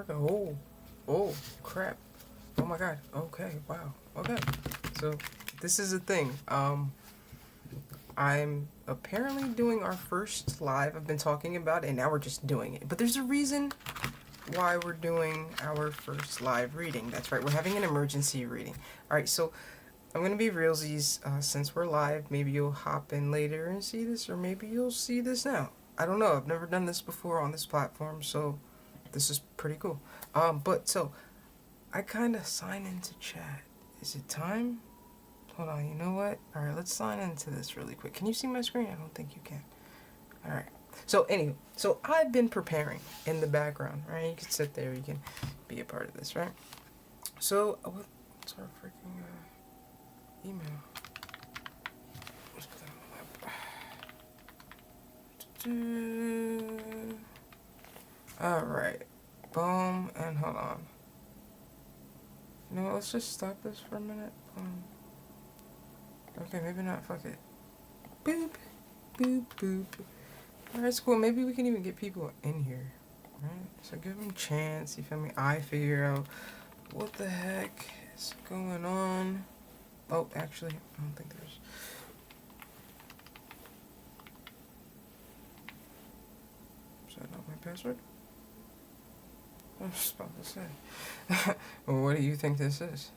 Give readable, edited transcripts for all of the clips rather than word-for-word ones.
working. Oh, crap. Oh my god. Okay, wow. Okay. So, this is a thing. I'm apparently doing our first live. I've been talking about it, and now we're just doing it. But there's a reason why we're doing our first live reading. That's right, we're having an emergency reading. Alright, so I'm going to be realsies since we're live. Maybe you'll hop in later and see this, or maybe you'll see this now. I don't know. I've never done this before on this platform, so this is pretty cool. But so I kind of sign into chat. Is it time? Hold on, you know what? Alright, let's sign into this really quick. Can you see my screen? I don't think you can. Alright. So anyway, so I've been preparing in the background, right? You can sit there, you can be a part of this, right? So, what's our freaking email? Let's put that on the map. Alright. Boom, and hold on. You know what, let's just stop this for a minute. Okay, maybe not, fuck it. Boop, boop, boop. Alright, it's cool. Maybe we can even get people in here. Right? So give them a chance, you feel me? I figure out what the heck is going on. Oh, actually, I don't think there's... Is that not my password? I was just about to say. Well, what do you think this is?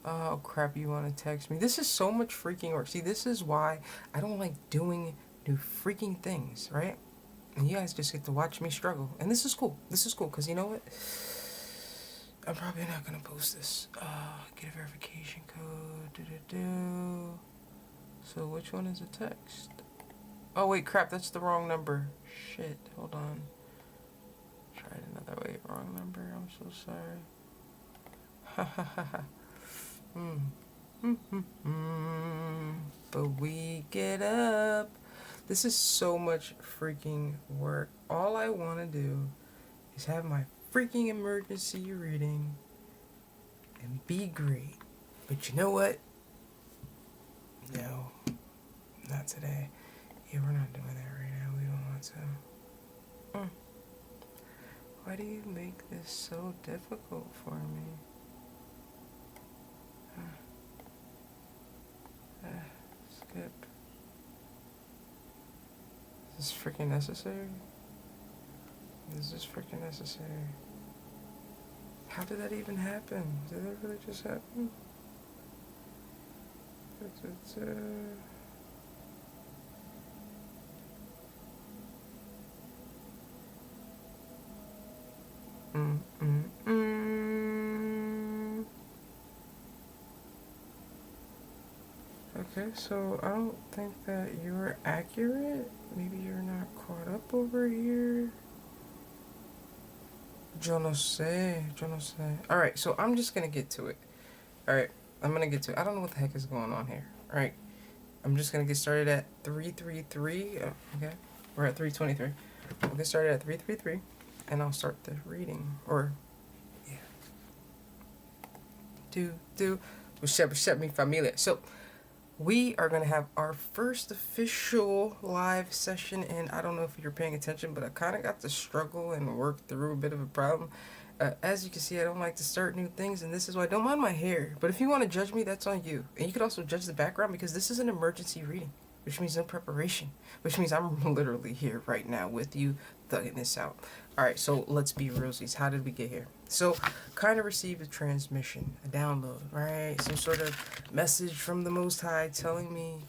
Oh crap, you want to text me? This is so much freaking work. See, this is why I don't like doing new freaking things, right? And you guys just get to watch me struggle. And this is cool. This is cool, because you know what? I'm probably not going to post this. Get a verification code. So which one is a text? Oh wait, crap, that's the wrong number. Shit, hold on. Tried another way. Wrong number. I'm so sorry. Ha ha ha ha. But we get up. This is so much freaking work. All I want to do is have my freaking emergency reading and be great. But you know what? No, not today. Yeah, we're not doing that right now. We don't want to. Why do you make this so difficult for me? Skip. Is this freaking necessary? Is this freaking necessary? How did that even happen? Did that really just happen? Okay, so I don't think that you're accurate. Maybe you're not caught up over here. Yo no sé. Alright, so I'm just gonna get to it. Alright, I'm gonna get to it. I don't know what the heck is going on here. Alright, I'm just gonna get started at 333. Okay, we're at 323. We'll get started at 333, and I'll start the reading. Or, yeah. Shep mi familia. So, we are going to have our first official live session, and I don't know if you're paying attention, but I kind of got to struggle and work through a bit of a problem. As you can see, I don't like to start new things, and this is why I don't mind my hair. But if you want to judge me, that's on you. And you could also judge the background, because this is an emergency reading, which means no preparation, which means I'm literally here right now with you, thugging this out. Alright, so let's be realsies. How did we get here? So, kind of received a transmission, a download, right? Some sort of message from the Most High telling me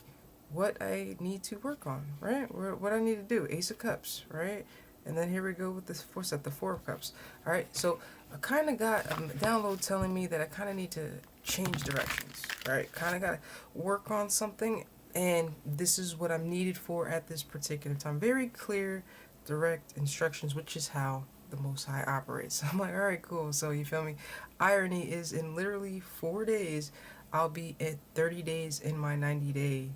what I need to work on, right? What I need to do. Ace of Cups, right? And then here we go with this the Four of Cups. Alright, so I kind of got a download telling me that I kind of need to change directions, right? Kind of got to work on something, and this is what I'm needed for at this particular time. Very clear, direct instructions, which is how the Most High operates. I'm like, alright, cool. So you feel me? Irony is, in literally 4 days, I'll be at 30 days in my 90-day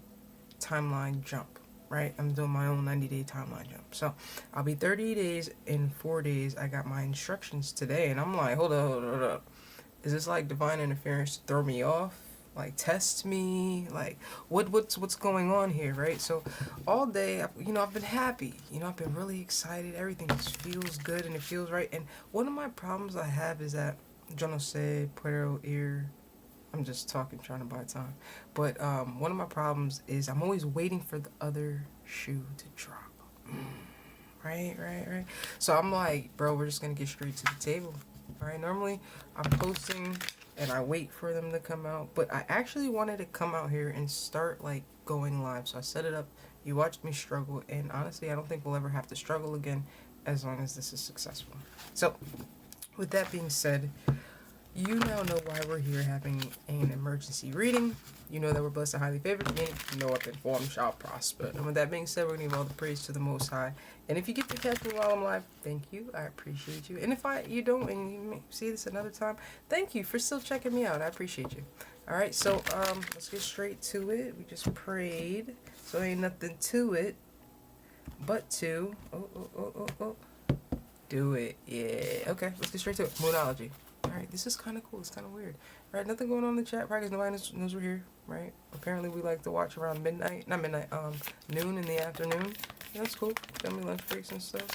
timeline jump, right? I'm doing my own 90-day timeline jump. So I'll be 30 days in 4 days. I got my instructions today, and I'm like, hold up. Is this like divine interference to throw me off? like test me, like what's going on here, right? So all day, I've been happy, I've been really excited. Everything just feels good and it feels right. And one of my problems I have is that yo no sé, puedo ir. I'm just talking, trying to buy time. But one of my problems is I'm always waiting for the other shoe to drop. Right. So I'm like, bro, we're just gonna get straight to the table. All right. Normally, I'm posting and I wait for them to come out, but I actually wanted to come out here and start like going live. So I set it up. You watched me struggle, and honestly, I don't think we'll ever have to struggle again as long as this is successful. So, with that being said, you now know why we're here having an emergency reading. You know that we're blessed and highly favored. Meaning, no weapon formed shall prosper. And with that being said, we're going to give all the praise to the Most High. And if you get to catch me while I'm live, thank you. I appreciate you. And if you don't, and you may see this another time, thank you for still checking me out. I appreciate you. All right, so let's get straight to it. We just prayed, so ain't nothing to it but to do it. Yeah. Okay, let's get straight to it. Moonology. Alright, this is kind of cool. It's kind of weird. Alright, nothing going on in the chat. Probably because nobody knows we're here, right? Apparently, we like to watch around midnight. Not midnight, noon in the afternoon. Yeah, that's cool. Family lunch breaks and stuff.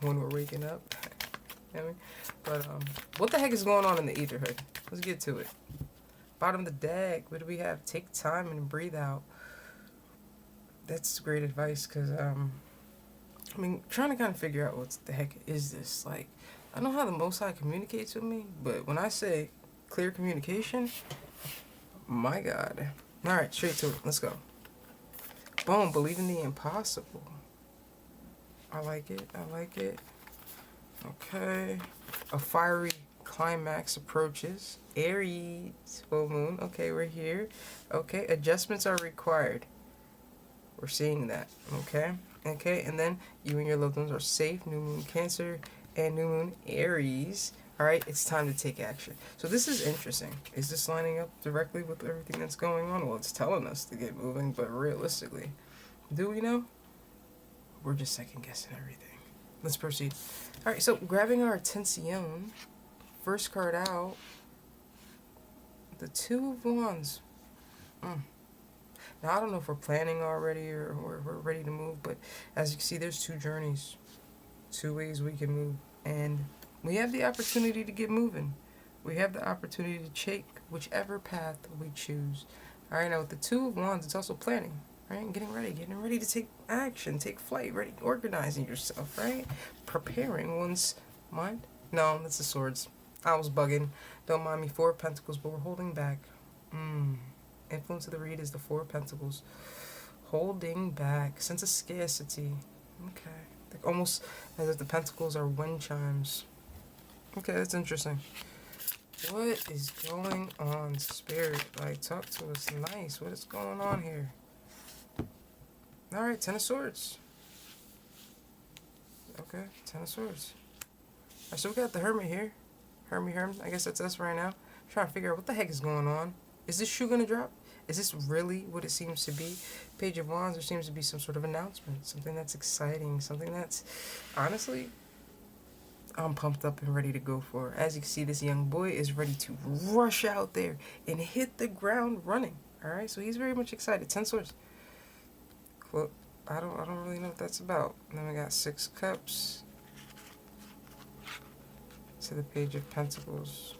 When we're waking up. You know what I mean? But, what the heck is going on in the etherhood? Let's get to it. Bottom of the deck. What do we have? Take time and breathe out. That's great advice because, trying to kind of figure out what the heck is this. Like, I know how the Most High communicates with me, but when I say clear communication, my God. Alright, straight to it. Let's go. Boom, believe in the impossible. I like it. Okay. A fiery climax approaches. Aries, full moon. Okay, we're here. Okay, adjustments are required. We're seeing that. Okay, and then you and your loved ones are safe. New moon Cancer and new moon Aries. All right, it's time to take action. So this is interesting. Is this lining up directly with everything that's going on? Well, it's telling us to get moving, but realistically, do we know? We're just second guessing everything. Let's proceed. All right, so grabbing our attention, first card out, the Two of Wands. Now, I don't know if we're planning already or we're ready to move, but as you can see, there's two journeys, two ways we can move, and we have the opportunity to get moving. We have the opportunity to take whichever path we choose. All right, now with the Two of Wands, it's also planning, right? Getting ready to take action, take flight, ready, organizing yourself, right? Preparing one's mind. No, that's the Swords. I was bugging. Don't mind me. Four of Pentacles, but we're holding back. Influence of the read is the Four of Pentacles. Holding back. Sense of scarcity. Okay. Like almost as if the Pentacles are wind chimes. Okay, that's interesting. What is going on, Spirit? Like, talk to us nice. What is going on here? Alright, Ten of Swords. Okay, Ten of Swords. Alright, so we got the Hermit here. Hermit. I guess that's us right now. Trying to figure out what the heck is going on. Is this shoe going to drop? Is this really what it seems to be? Page of Wands, there seems to be some sort of announcement. Something that's exciting. Something that's, honestly, I'm pumped up and ready to go for. As you can see, this young boy is ready to rush out there and hit the ground running. Alright, so he's very much excited. Ten Swords. Well, I don't really know what that's about. And then we got Six Cups. To the Page of Pentacles.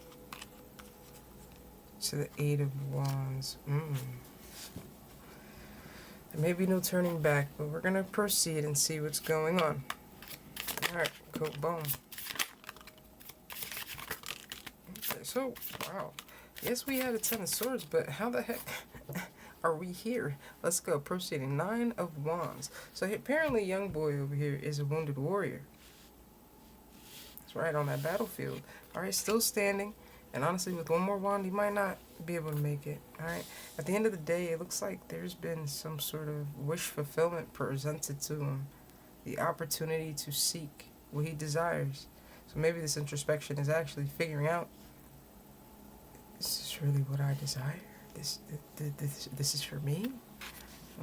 To the Eight of Wands. There may be no turning back, but we're going to proceed and see what's going on. Alright, cool, boom. Okay, so, wow. Yes, we had a Ten of Swords, but how the heck are we here? Let's go, proceeding. Nine of Wands. So apparently young boy over here is a wounded warrior. That's right, on that battlefield. Alright, still standing. And honestly, with one more wand, he might not be able to make it. Alright? At the end of the day, it looks like there's been some sort of wish fulfillment presented to him. The opportunity to seek what he desires. So maybe this introspection is actually figuring out, is this really what I desire? This is for me?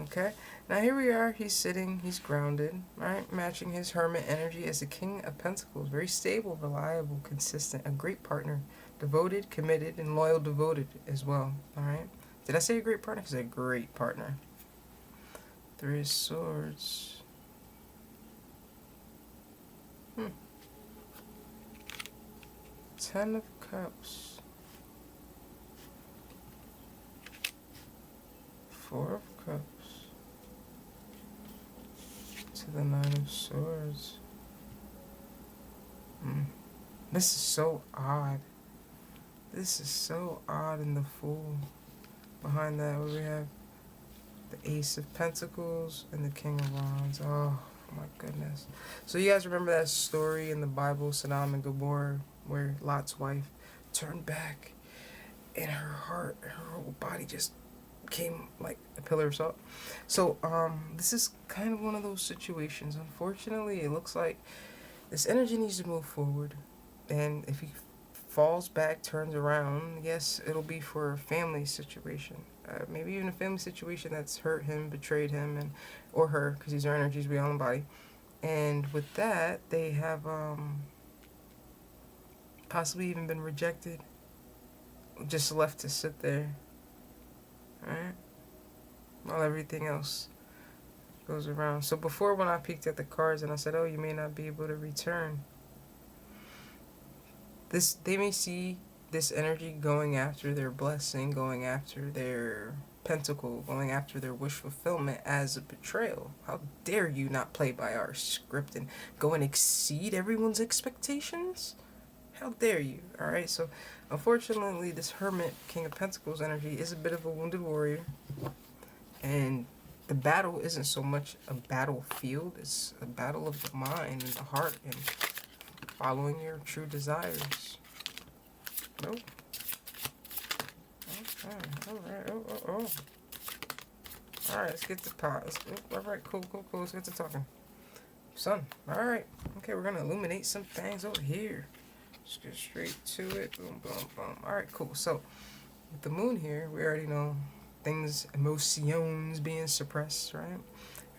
Okay? Now here we are. He's sitting. He's grounded. Right? Matching his hermit energy as the King of Pentacles. Very stable, reliable, consistent. A great partner. Devoted, committed, and loyal devoted as well. Alright? Did I say a great partner? Because a great partner. Three of Swords. Ten of Cups. Four of Cups. To the Nine of Swords. This is so odd. This is so odd in the Fool. Behind that, we have the Ace of Pentacles and the King of Wands. Oh my goodness. So you guys remember that story in the Bible, Sodom and Gomorrah, where Lot's wife turned back and her heart, her whole body just became like a pillar of salt. So this is kind of one of those situations. Unfortunately, it looks like this energy needs to move forward. And if he falls back, turns around, yes, it'll be for a family situation. Maybe even a family situation that's hurt him, betrayed him, and or her, because these are energies beyond the body. And with that, they have possibly even been rejected, just left to sit there, right? While everything else goes around. So before, when I peeked at the cards and I said, oh, you may not be able to return, they may see this energy going after their blessing, going after their pentacle, going after their wish fulfillment as a betrayal. How dare you not play by our script and go and exceed everyone's expectations? How dare you? Alright, so unfortunately this Hermit, King of Pentacles energy is a bit of a wounded warrior. And the battle isn't so much a battlefield, it's a battle of the mind and the heart and following your true desires. Nope. Okay. Alright. Oh. Alright, let's get to pause. Alright, cool. Let's get to talking. Sun. Alright. Okay, we're gonna illuminate some things over here. Let's get straight to it. Boom. Alright, cool. So, with the moon here, we already know things, emotions being suppressed, right?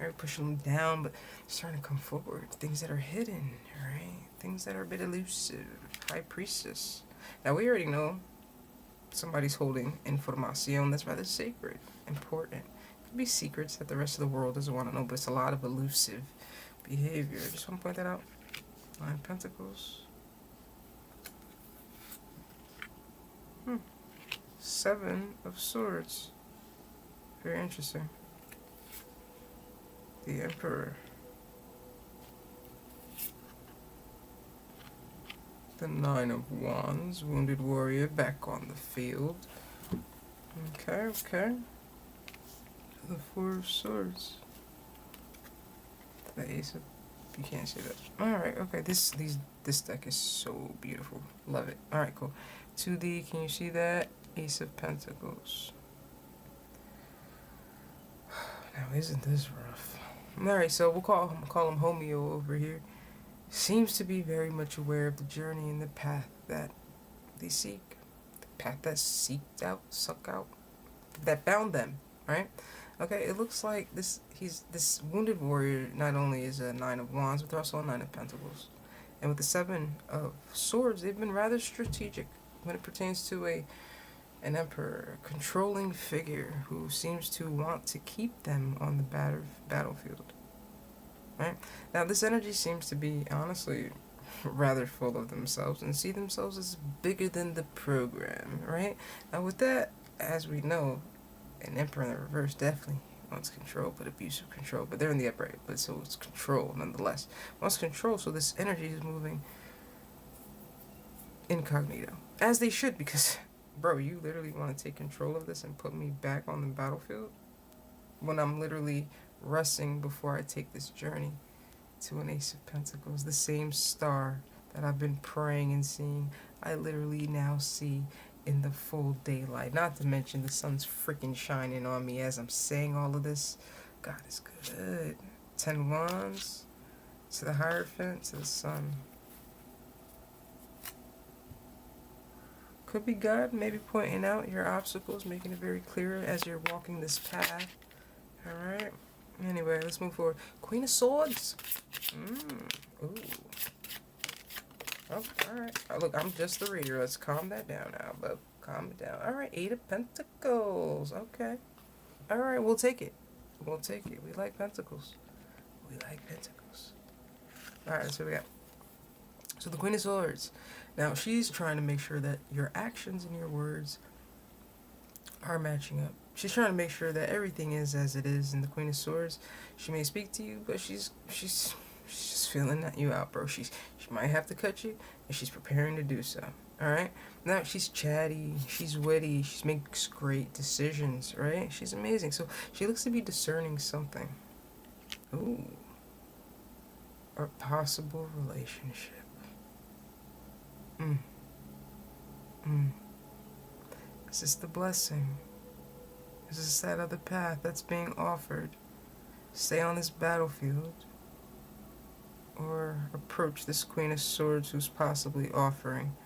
Alright, pushing them down, but starting to come forward. Things that are hidden, right? Things that are a bit elusive. High Priestess. Now we already know somebody's holding information that's rather sacred, important. Could be secrets that the rest of the world doesn't want to know, but it's a lot of elusive behavior. Just want to point that out. Nine of Pentacles. Seven of Swords. Very interesting. The Emperor. The Nine of Wands, wounded warrior, back on the field. Okay. The Four of Swords. The Ace of... You can't see that. Alright, okay. This deck is so beautiful. Love it. Alright, cool. To the... Can you see that? Ace of Pentacles. Now, isn't this rough? Alright, so we'll call him Homeo over here. Seems to be very much aware of the journey and the path that they seek. The path that seeked out, that found them, right? Okay, it looks like this wounded warrior not only is a Nine of Wands, but they're also a Nine of Pentacles. And with the Seven of Swords, they've been rather strategic when it pertains to an emperor, a controlling figure who seems to want to keep them on the battlefield. Right? Now, this energy seems to be, honestly, rather full of themselves and see themselves as bigger than the program, right? Now, with that, as we know, an Emperor in the reverse definitely wants control, but abusive control. But they're in the upright, but so it's control nonetheless. Wants control, so this energy is moving incognito. As they should, because, bro, you literally want to take control of this and put me back on the battlefield? When I'm literally resting before I take this journey to an Ace of Pentacles, the same star that I've been praying and seeing, I literally now see in the full daylight. Not to mention the sun's freaking shining on me as I'm saying all of this. God is good. 10 Wands to the Hierophant to the Sun. Could be God maybe pointing out your obstacles, making it very clear as you're walking this path. Alright. Anyway, let's move forward. Queen of Swords. Ooh. Oh, alright. Oh, look, I'm just the reader. Let's calm that down now, but calm it down. Alright, Eight of Pentacles. Okay. Alright, we'll take it. We'll take it. We like Pentacles. We like Pentacles. Alright, so we got. So the Queen of Swords. Now, she's trying to make sure that your actions and your words are matching up. She's trying to make sure that everything is as it is in the Queen of Swords. She may speak to you, but she's just feeling that you out, bro. She might have to cut you, and she's preparing to do so. All right. Now she's chatty, she's witty, she makes great decisions. Right? She's amazing. So she looks to be discerning something. Ooh. A possible relationship. Is this the blessing? Is this that other path that's being offered? Stay on this battlefield, or approach this Queen of Swords who's possibly offering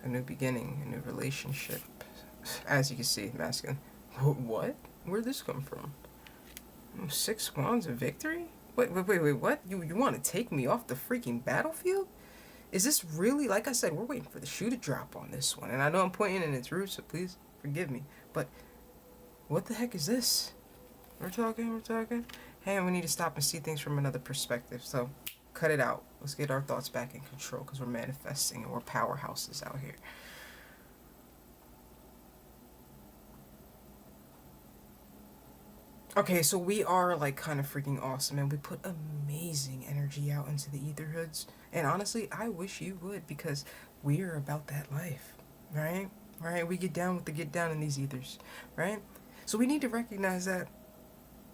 a new beginning, a new relationship. As you can see, masculine. What? Where'd this come from? 6 Wands of Victory? Wait, what? You want to take me off the freaking battlefield? Is this really, like I said, we're waiting for the shoe to drop on this one. And I know I'm pointing and it's rude, so please forgive me. But what the heck is this? We're talking. Hey, we need to stop and see things from another perspective. So cut it out. Let's get our thoughts back in control, because we're manifesting and we're powerhouses out here. Okay, so we are like kind of freaking awesome, and we put amazing energy out into the etherhoods. And honestly, I wish you would, because we are about that life, right? Right? We get down with the get down in these ethers, right? So we need to recognize that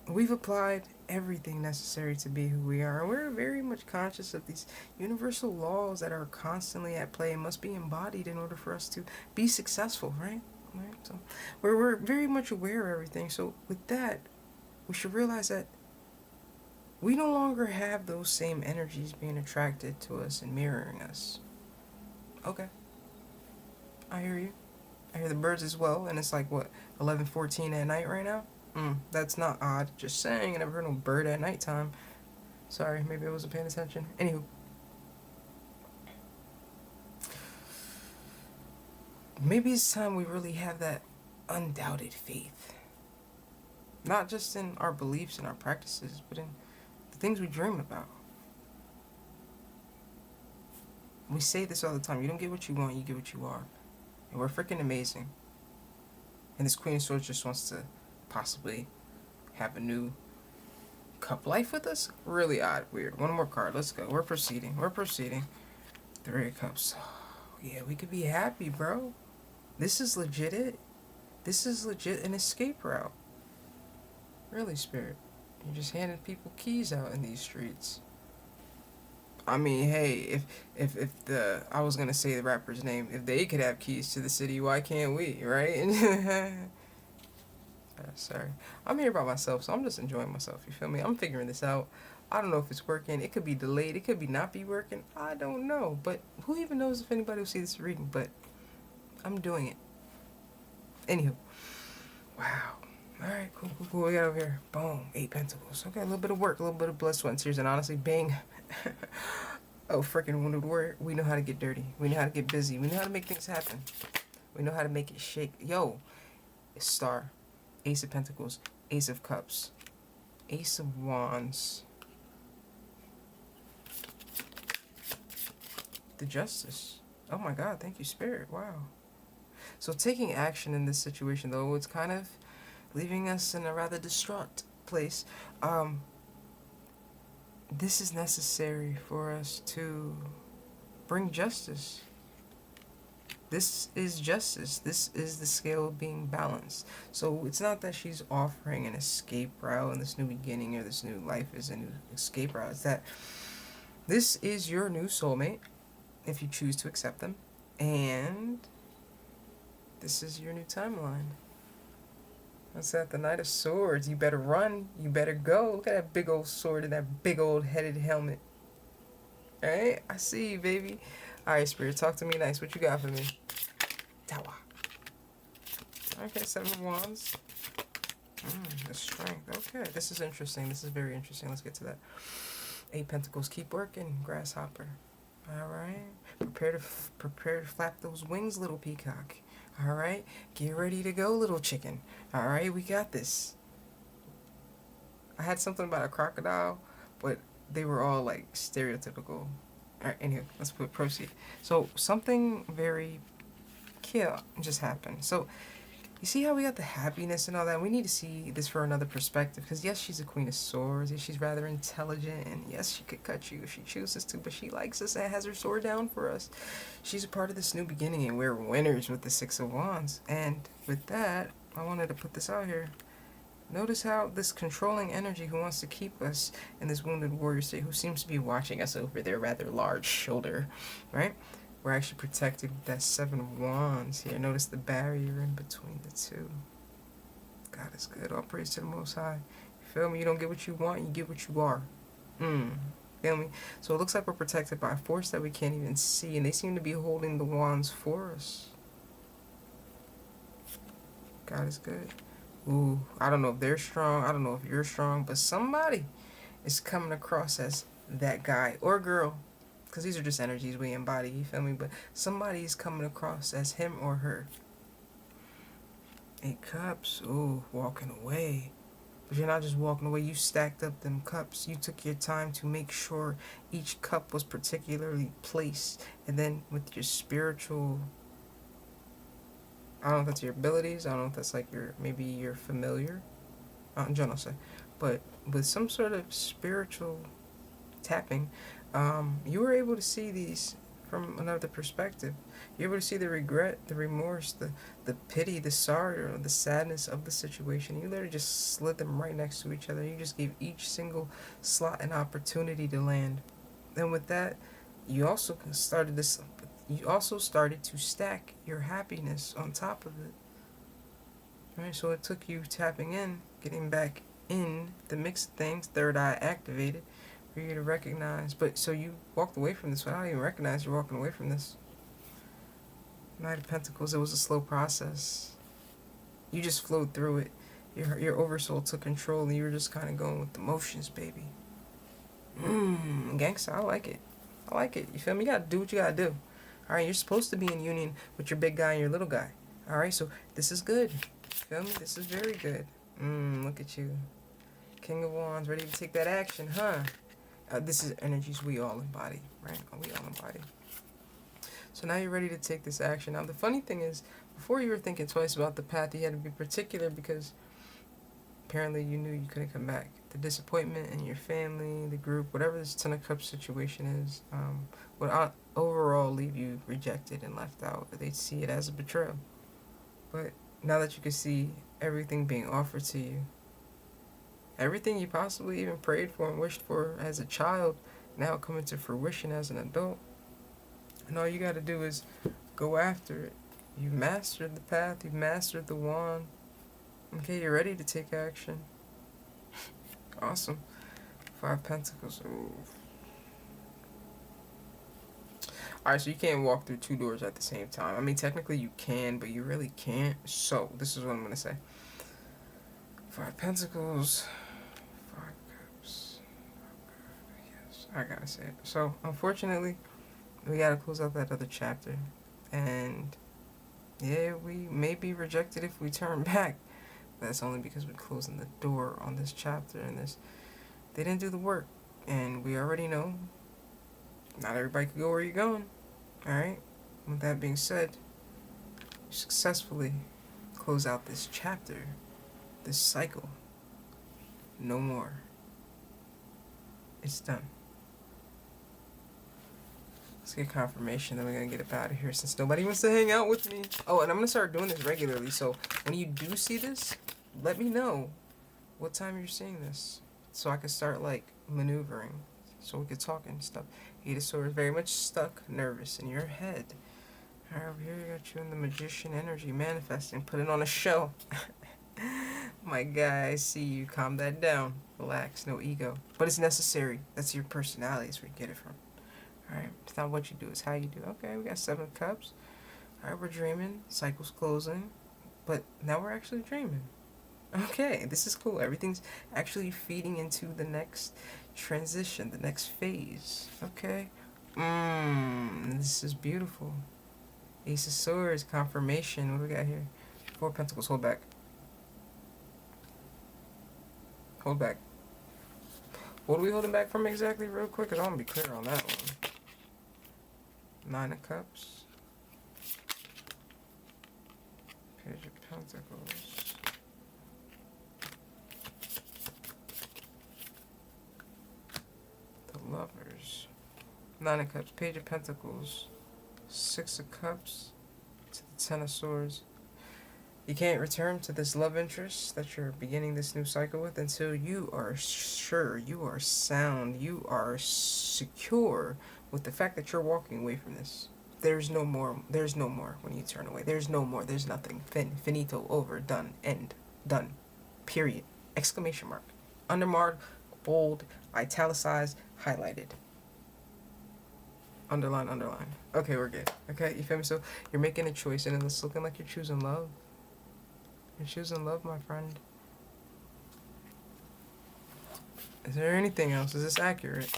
we've applied everything necessary to be who we are, and we're very much conscious of these universal laws that are constantly at play and must be embodied in order for us to be successful, right? Right? So we're very much aware of everything. So with that, we should realize that we no longer have those same energies being attracted to us and mirroring us. Okay. I hear you. I hear the birds as well, and it's like, what, 11:14 at night right now? That's not odd. Just saying, I never heard no bird at nighttime. Sorry, maybe I wasn't paying attention. Anywho. Maybe it's time we really have that undoubted faith. Not just in our beliefs and our practices, but in the things we dream about. We say this all the time. You don't get what you want, you get what you are. And we're freaking amazing. And this Queen of Swords just wants to possibly have a new cup life with us. Really odd, weird. One more card. Let's go. We're proceeding. 3 of Cups. Oh, yeah, we could be happy, bro. This is legit it. This is legit an escape route. Really, Spirit. You're just handing people keys out in these streets. I mean, hey, if the, I was gonna say the rapper's name, if they could have keys to the city, why can't we, right? Sorry. I'm here by myself, so I'm just enjoying myself, you feel me? I'm figuring this out. I don't know if it's working. It could be delayed. It could be not be working. I don't know. But who even knows if anybody will see this reading? But I'm doing it. Anywho. Wow. Alright, cool. What we got over here? Boom. 8 Pentacles. Okay, a little bit of work, a little bit of blood, sweat, and tears, and honestly, being oh, freaking wounded warrior, we know how to get dirty. We know how to get busy. We know how to make things happen. We know how to make it shake. Yo, Star. Ace of Pentacles. Ace of Cups. Ace of Wands. The Justice. Oh my God, thank you, Spirit. Wow. So taking action in this situation, though, it's kind of leaving us in a rather distraught place. This is necessary for us to bring justice. This is justice. This is the scale being balanced. So it's not that she's offering an escape route and this new beginning or this new life is a new escape route. It's that this is your new soulmate, if you choose to accept them. And this is your new timeline. What's that? The Knight of Swords. You better run. You better go. Look at that big old sword and that big old headed helmet. Alright? I see you, baby. Alright, Spirit. Talk to me nice. What you got for me? Tawa. Okay, 7 of Wands. The Strength. Okay, this is interesting. This is very interesting. Let's get to that. 8 Pentacles. Keep working, Grasshopper. All right. Prepare to flap those wings, little peacock. All right. Get ready to go, little chicken. All right. We got this. I had something about a crocodile, but they were all like stereotypical. All right. Anyway, let's proceed. So something very cute just happened. So you see how we got the happiness and all that? We need to see this for another perspective. Because yes, she's a queen of swords. Yes, she's rather intelligent. And yes, she could cut you if she chooses to. But she likes us and has her sword down for us. She's a part of this new beginning. And we're winners with the Six of Wands. And with that, I wanted to put this out here. Notice how this controlling energy who wants to keep us in this wounded warrior state, who seems to be watching us over their rather large shoulder, right? We're actually protected with that Seven of Wands here. Notice the barrier in between the two. God is good. All praise to the Most High. You feel me? You don't get what you want, you get what you are. Feel me? So it looks like we're protected by a force that we can't even see, and they seem to be holding the wands for us. God is good. Ooh, I don't know if they're strong. I don't know if you're strong, but somebody is coming across as that guy or girl. Because these are just energies we embody, you feel me? But somebody is coming across as him or her. Eight cups. Ooh, walking away. But you're not just walking away. You stacked up them cups. You took your time to make sure each cup was particularly placed. And then with your spiritual... I don't know if that's your abilities. I don't know if that's like maybe your familiar. In general, say. But with some sort of spiritual tapping, you were able to see these from another perspective. You're able to see the regret, the remorse, the pity, the sorrow, the sadness of the situation. You literally just slid them right next to each other. You just gave each single slot an opportunity to land. And with that, you also started to stack your happiness on top of it. Right? So it took you tapping in, getting back in the mix of things, third eye activated, for you to recognize. But so you walked away from this without even recognize you're walking away from this. Knight of Pentacles, it was a slow process. You just flowed through it. Your oversoul took control and you were just kind of going with the motions, baby. Gangsta, I like it. I like it. You feel me? You gotta do what you gotta do. Alright, you're supposed to be in union with your big guy and your little guy. Alright, so this is good. You feel me? This is very good. Look at you. King of Wands, ready to take that action, huh? This is energies we all embody, right? We all embody. So now you're ready to take this action. Now the funny thing is, before you were thinking twice about the path, you had to be particular because apparently you knew you couldn't come back. The disappointment in your family, the group, whatever this Ten of Cups situation is, would overall leave you rejected and left out. They'd see it as a betrayal. But now that you can see everything being offered to you, everything you possibly even prayed for and wished for as a child, now coming to fruition as an adult, and all you got to do is go after it. You've mastered the path. You've mastered the wand. Okay, you're ready to take action. Awesome. Five Pentacles. Ooh. Alright, so you can't walk through two doors at the same time. I mean, technically you can, but you really can't. So, this is what I'm going to say. Five Pentacles. Five Cups. Yes, I gotta say it. So, unfortunately, we gotta close out that other chapter. And, yeah, we may be rejected if we turn back. That's only because we're closing the door on this chapter and this. They didn't do the work. And we already know not everybody can go where you're going. Alright? With that being said, successfully close out this chapter, this cycle. No more. It's done. Let's get confirmation, then we're going to get up out of here since nobody wants to hang out with me. Oh, and I'm going to start doing this regularly, so when you do see this, let me know what time you're seeing this so I can start, like, maneuvering, so we can talk and stuff. Eight of Swords, very much stuck, nervous in your head. Alright, over here, you got you in the Magician energy, manifesting, put it on a show. My guy, I see you. Calm that down. Relax, no ego. But it's necessary. That's your personality, that's where you get it from. Alright, it's not what you do, it's how you do. Okay, we got Seven Cups. Alright, we're dreaming. Cycle's closing. But now we're actually dreaming. Okay, this is cool. Everything's actually feeding into the next transition, the next phase. Okay? This is beautiful. Ace of Swords, confirmation. What do we got here? Four of Pentacles, hold back. Hold back. What are we holding back from exactly, real quick? Because I want to be clear on that one. Nine of Cups. Page of Pentacles. The Lovers. Nine of Cups. Page of Pentacles. Six of Cups. To the Ten of Swords. You can't return to this love interest that you're beginning this new cycle with until you are sure, you are sound, you are secure with the fact that you're walking away from this. There's no more when you turn away. There's no more. There's nothing. Finito, over, done, end, done, period. Exclamation mark. Undermarked, bold, italicized, highlighted. Underline, underline. Okay, we're good. Okay, you feel me? So you're making a choice and it's looking like you're choosing love. You're choosing love, my friend. Is there anything else? Is this accurate?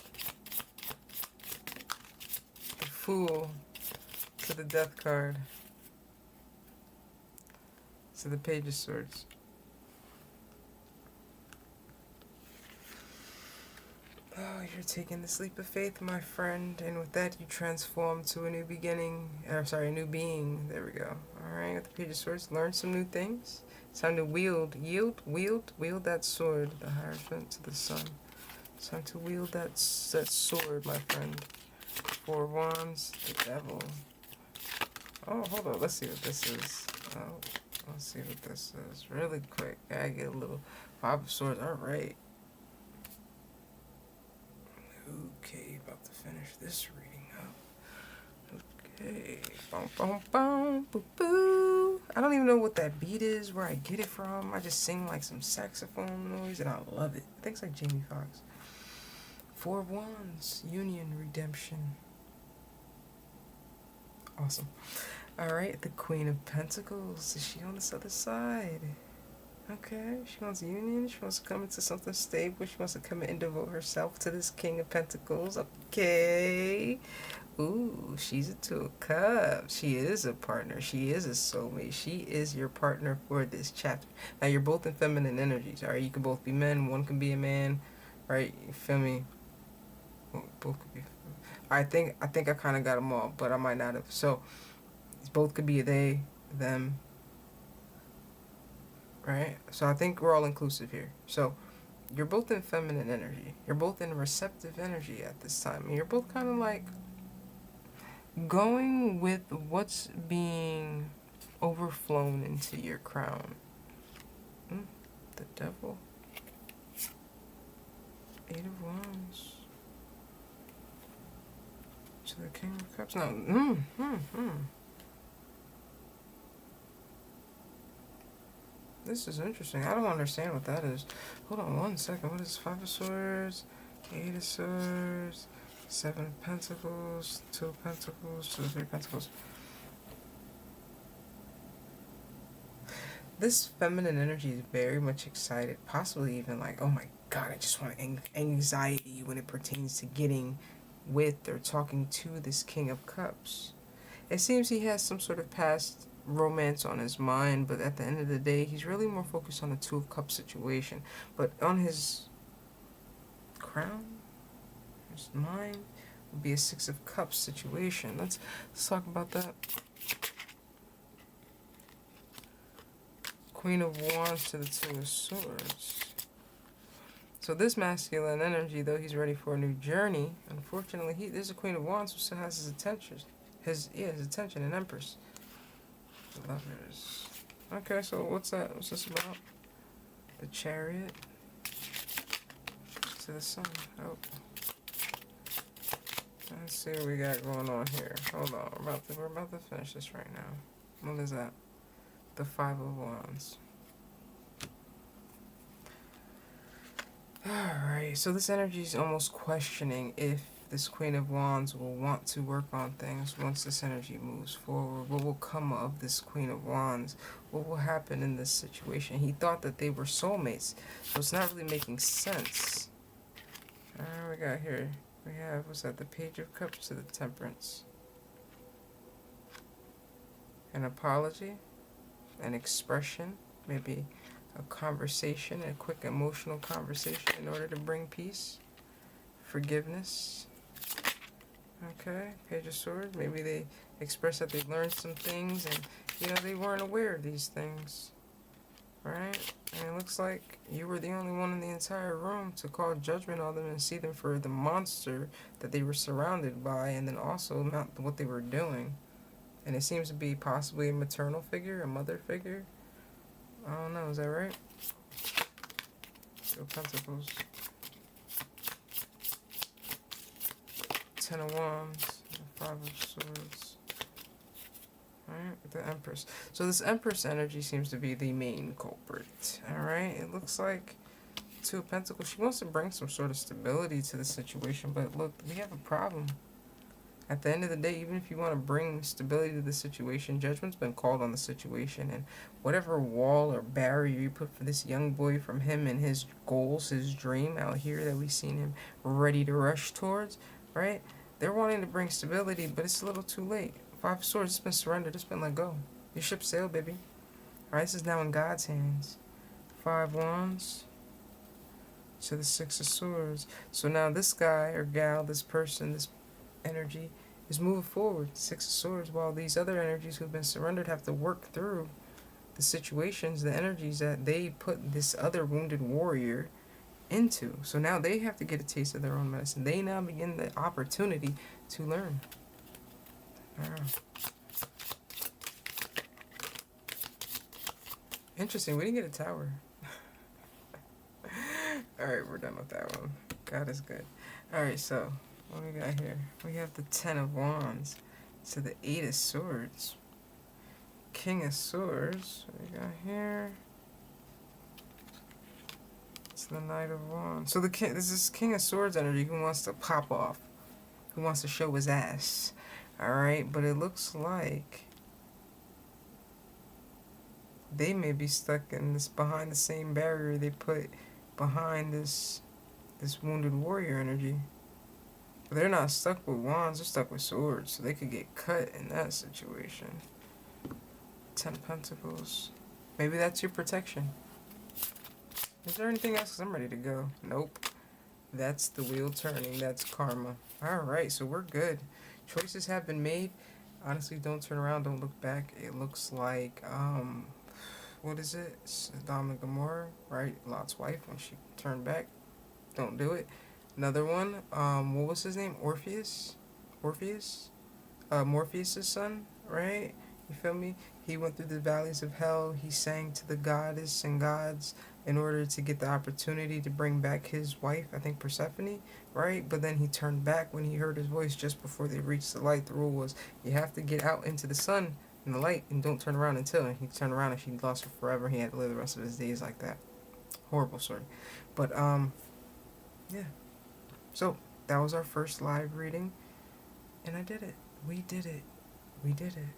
The Fool to the Death card. To the Page of Swords. Oh, you're taking this leap of faith, my friend, and with that you transform to a new beginning, a new being. There we go. Alright, with the Page of Swords, learn some new things. It's time to wield that sword, the Hierophant to the Sun. It's time to wield that sword, my friend. Four of Wands, the Devil. Oh, hold on, let's see what this is. Oh, let's see what this is. Really quick, I get a little Five of Swords, alright. Okay, about to finish this reading up. Okay. Boom, boom, boom, boo, boo. I don't even know what that beat is, where I get it from. I just sing like some saxophone noise and I love it. I think it's like Jamie Foxx. Four of Wands, union, redemption. Awesome. Alright, the Queen of Pentacles. Is she on this other side? Okay, she wants union, she wants to come into something stable, she wants to come in and devote herself to this King of Pentacles. Okay. Ooh, she's a Two of Cups. She is a partner. She is a soulmate. She is your partner for this chapter. Now, you're both in feminine energies, alright? You can both be men, one can be a man, right? You feel me? Well, both could be. I think I kind of got them all, but I might not have. So, both could be a they, them, right? So I think we're all inclusive here. So you're both in feminine energy. You're both in receptive energy at this time. And you're both kind of like going with what's being overflown into your crown. The Devil. Eight of Wands. To the King of Cups. No. This is interesting. I don't understand what that is. Hold on one second. What is Five of Swords? Eight of Swords. Seven of Pentacles. Two of Pentacles. Two of Three of Pentacles. This feminine energy is very much excited. Possibly even like, oh my God, I just want anxiety when it pertains to getting with or talking to this King of Cups. It seems he has some sort of past romance on his mind, but at the end of the day, he's really more focused on the Two of Cups situation. But on his crown, his mind, would be a Six of Cups situation. Let's talk about that. Queen of Wands to the Two of Swords. So this masculine energy, though he's ready for a new journey, unfortunately, there's a Queen of Wands who still has his attention. His attention, an Empress. Lovers. Okay, so what's that? What's this about? The Chariot to the Sun. Oh. Let's see what we got going on here. Hold on, we're about to finish this right now. What is that? The Five of Wands. Alright, so this energy is almost questioning if this Queen of Wands will want to work on things once this energy moves forward. What will come of this Queen of Wands? What will happen in this situation? He thought that they were soulmates, so it's not really making sense. We got here. We have, what's that, the Page of Cups to the Temperance. An apology, an expression, maybe a conversation, a quick emotional conversation in order to bring peace. Forgiveness. Okay, Page of Swords. Maybe they express that they learned some things and, they weren't aware of these things. Right? And it looks like you were the only one in the entire room to call judgment on them and see them for the monster that they were surrounded by, and then also not what they were doing. And it seems to be possibly a maternal figure, a mother figure. I don't know, is that right? Two of Pentacles. Ten of Wands. Five of Swords. Alright, the Empress. So this Empress energy seems to be the main culprit. Alright, it looks like Two of Pentacles. She wants to bring some sort of stability to the situation, but look, we have a problem. At the end of the day, even if you want to bring stability to the situation, judgment's been called on the situation, and whatever wall or barrier you put for this young boy from him and his goals, his dream out here that we've seen him ready to rush towards, right? They're wanting to bring stability, but it's a little too late. Five of Swords, it's been surrendered, it's been let go. Your ship sailed, baby. Alright, this is now in God's hands. Five Wands to the Six of Swords. So now this guy or gal, this person, this energy is moving forward. Six of Swords, while these other energies who've been surrendered have to work through the situations, the energies that they put this other wounded warrior into. So now they have to get a taste of their own medicine. They now begin the opportunity to learn. Interesting, we didn't get a tower. Alright, we're done with that one. God is good. Alright, so what we got here? We have the Ten of Wands to the Eight of Swords. King of Swords. What we got here? It's the Knight of Wands. So the king, this is King of Swords energy who wants to pop off. Who wants to show his ass. Alright, but it looks like they may be stuck in this, behind the same barrier they put behind this wounded warrior energy. But they're not stuck with wands, they're stuck with swords, so they could get cut in that situation. Ten of Pentacles. Maybe that's your protection. Is there anything else? 'Cause I'm ready to go. Nope. That's the wheel turning. That's karma. Alright, so we're good. Choices have been made. Honestly, don't turn around, don't look back. It looks like, what is it? Sodom and Gomorrah, right? Lot's wife, when she turned back. Don't do it. Another one, what was his name? Orpheus? Morpheus' son, right? You feel me? He went through the valleys of hell. He sang to the goddess and gods in order to get the opportunity to bring back his wife, I think Persephone, right? But then he turned back when he heard his voice just before they reached the light. The rule was you have to get out into the sun and the light and don't turn around until. And he turned around and she lost her forever. He had to live the rest of his days like that. Horrible story. But, yeah. So, that was our first live reading. And I did it. We did it. We did it.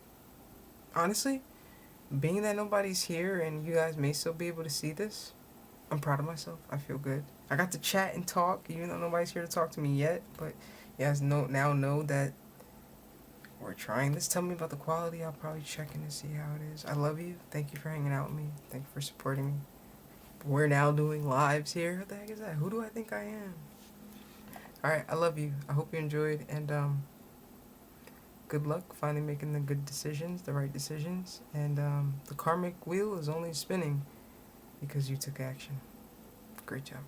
Honestly, being that nobody's here and you guys may still be able to see this, I'm proud of myself. I feel good. I got to chat and talk, even though nobody's here to talk to me yet. But you guys now know that we're trying this. Tell me about the quality. I'll probably check in to see how it is. I love you. Thank you for hanging out with me. Thank you for supporting me. We're now doing lives here. What the heck is that? Who do I think I am? Alright, I love you. I hope you enjoyed. And, good luck finally making the good decisions, the right decisions. And the karmic wheel is only spinning because you took action. Great job.